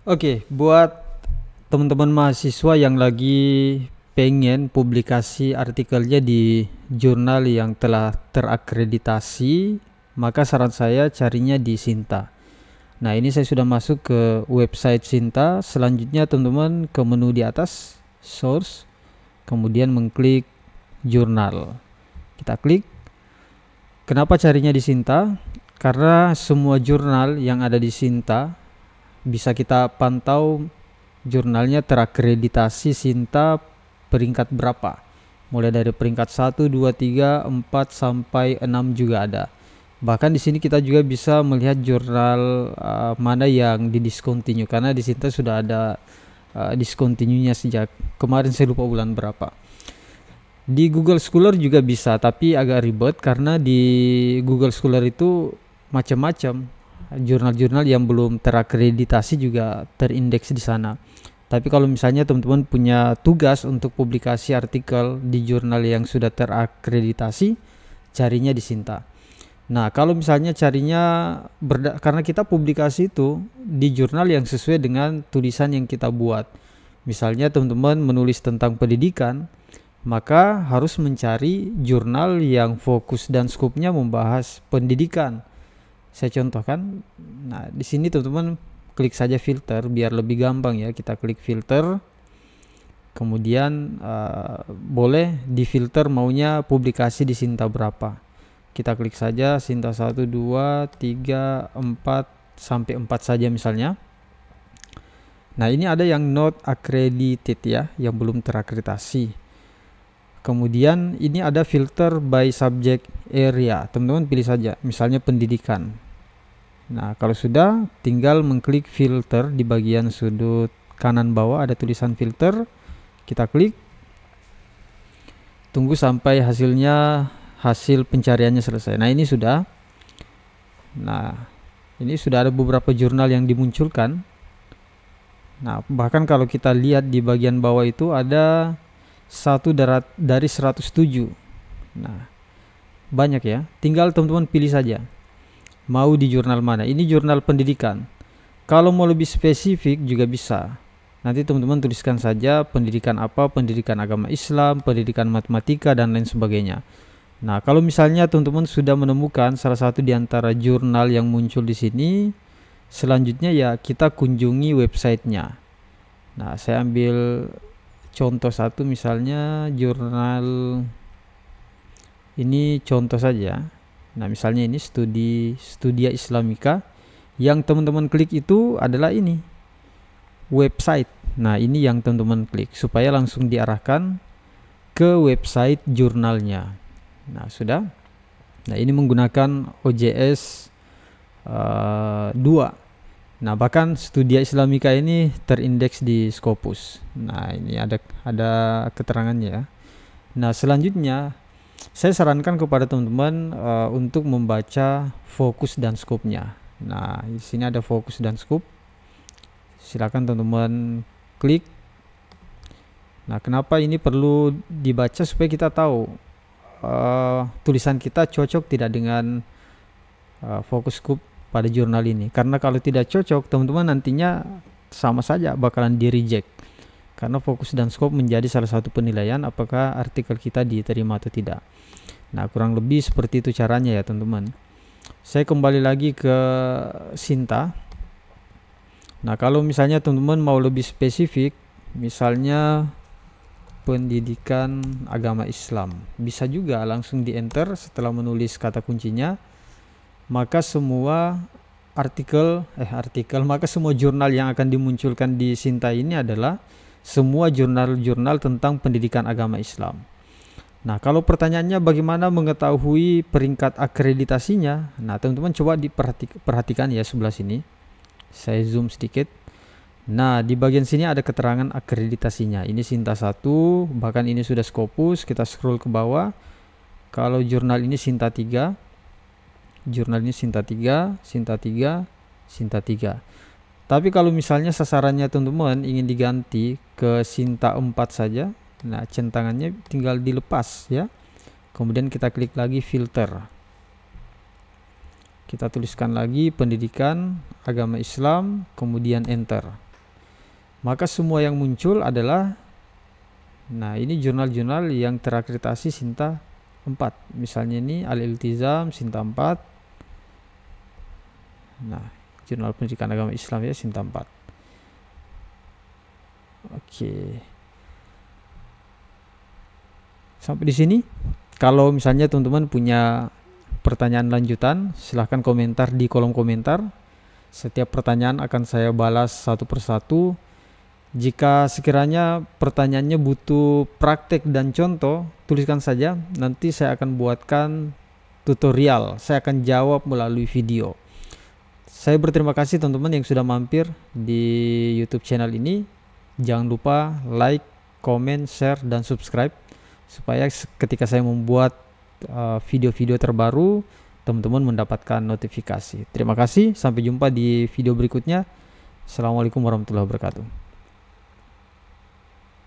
Oke, buat teman-teman mahasiswa yang lagi pengen publikasi artikelnya di jurnal yang telah terakreditasi, maka saran saya carinya di Sinta. Nah, ini saya sudah masuk ke website Sinta. Selanjutnya teman-teman ke menu di atas, source, kemudian mengklik jurnal. Kita klik. Kenapa carinya di Sinta? Karena semua jurnal yang ada di Sinta bisa kita pantau jurnalnya terakreditasi Sinta peringkat berapa. Mulai dari peringkat 1, 2, 3, 4 sampai 6 juga ada. Bahkan di sini kita juga bisa melihat jurnal mana yang didiscontinue karena di Sinta sudah ada discontinue-nya sejak kemarin, saya lupa bulan berapa. Di Google Scholar juga bisa, tapi agak ribet karena di Google Scholar itu macam-macam. Jurnal-jurnal yang belum terakreditasi juga terindeks di sana. Tapi kalau misalnya teman-teman punya tugas untuk publikasi artikel di jurnal yang sudah terakreditasi, carinya di Sinta. Nah, kalau misalnya carinya karena kita publikasi itu di jurnal yang sesuai dengan tulisan yang kita buat. Misalnya teman-teman menulis tentang pendidikan, maka harus mencari jurnal yang fokus dan skupnya membahas pendidikan. Saya contohkan. Nah, di sini teman-teman klik saja filter biar lebih gampang ya. Kita klik filter. Kemudian boleh di filter maunya publikasi di Sinta berapa. Kita klik saja Sinta 1, 2, 3, 4 sampai 4 saja misalnya. Nah, ini ada yang not accredited ya, yang belum terakreditasi. Kemudian ini ada filter by subject area. Teman-teman pilih saja, misalnya pendidikan. Nah, kalau sudah, tinggal mengklik filter di bagian sudut kanan bawah ada tulisan filter. Kita klik. Tunggu sampai hasil pencariannya selesai. Nah, ini sudah. Nah, ini sudah ada beberapa jurnal yang dimunculkan. Nah, bahkan kalau kita lihat di bagian bawah itu ada 1 dari 107. Nah, banyak ya. Tinggal teman-teman pilih saja mau di jurnal mana. Ini jurnal pendidikan. Kalau mau lebih spesifik juga bisa. Nanti teman-teman tuliskan saja pendidikan apa, pendidikan agama Islam, pendidikan matematika dan lain sebagainya. Nah, kalau misalnya teman-teman sudah menemukan salah satu di antara jurnal yang muncul di sini, selanjutnya ya kita kunjungi websitenya. Nah, saya ambil contoh satu, misalnya jurnal ini contoh saja. Nah, misalnya ini Studia Islamika. Yang teman-teman klik itu adalah ini website. Nah, ini yang teman-teman klik supaya langsung diarahkan ke website jurnalnya. Nah, sudah. Nah, ini menggunakan OJS 2. Nah, bahkan Studia Islamika ini terindeks di Scopus. Nah, ini ada keterangannya ya. Nah, selanjutnya saya sarankan kepada teman-teman untuk membaca fokus dan skopnya. Nah, di sini ada fokus dan skop. Silakan teman-teman klik. Nah, kenapa ini perlu dibaca supaya kita tahu tulisan kita cocok tidak dengan fokus skop pada jurnal ini. Karena kalau tidak cocok, teman-teman nantinya sama saja bakalan di reject. Karena fokus dan skop menjadi salah satu penilaian apakah artikel kita diterima atau tidak. Nah, kurang lebih seperti itu caranya ya teman-teman. Saya kembali lagi ke Sinta. Nah, kalau misalnya teman-teman mau lebih spesifik, misalnya pendidikan agama Islam, bisa juga langsung di enter setelah menulis kata kuncinya. Maka semua maka semua jurnal yang akan dimunculkan di Sinta ini adalah semua jurnal-jurnal tentang pendidikan agama Islam. Nah, kalau pertanyaannya bagaimana mengetahui peringkat akreditasinya? Nah, teman-teman coba diperhatikan ya sebelah sini. Saya zoom sedikit. Nah, di bagian sini ada keterangan akreditasinya. Ini Sinta 1, bahkan ini sudah Scopus. Kita scroll ke bawah. Kalau jurnal ini Sinta 3. Jurnal ini Sinta 3, Sinta 3, Sinta 3. Tapi kalau misalnya sasarannya teman-teman ingin diganti ke Sinta 4 saja, nah centangannya tinggal dilepas ya. Kemudian kita klik lagi filter. Kita tuliskan lagi pendidikan agama Islam, kemudian enter. Maka semua yang muncul adalah, nah ini jurnal-jurnal yang terakreditasi Sinta 4. Misalnya ini Al-Iltizam Sinta 4. Nah, Jurnal Pendidikan Agama Islam ya, Sinta 4. Oke. Sampai di sini. Kalau misalnya teman-teman punya pertanyaan lanjutan, silahkan komentar di kolom komentar. Setiap pertanyaan akan saya balas satu persatu. Jika sekiranya pertanyaannya butuh praktek dan contoh, tuliskan saja. Nanti saya akan buatkan tutorial. Saya akan jawab melalui video. Saya berterima kasih teman-teman yang sudah mampir di YouTube channel ini. Jangan lupa like, comment, share, dan subscribe supaya ketika saya membuat video-video terbaru, teman-teman mendapatkan notifikasi. Terima kasih, sampai jumpa di video berikutnya. Assalamualaikum warahmatullahi wabarakatuh.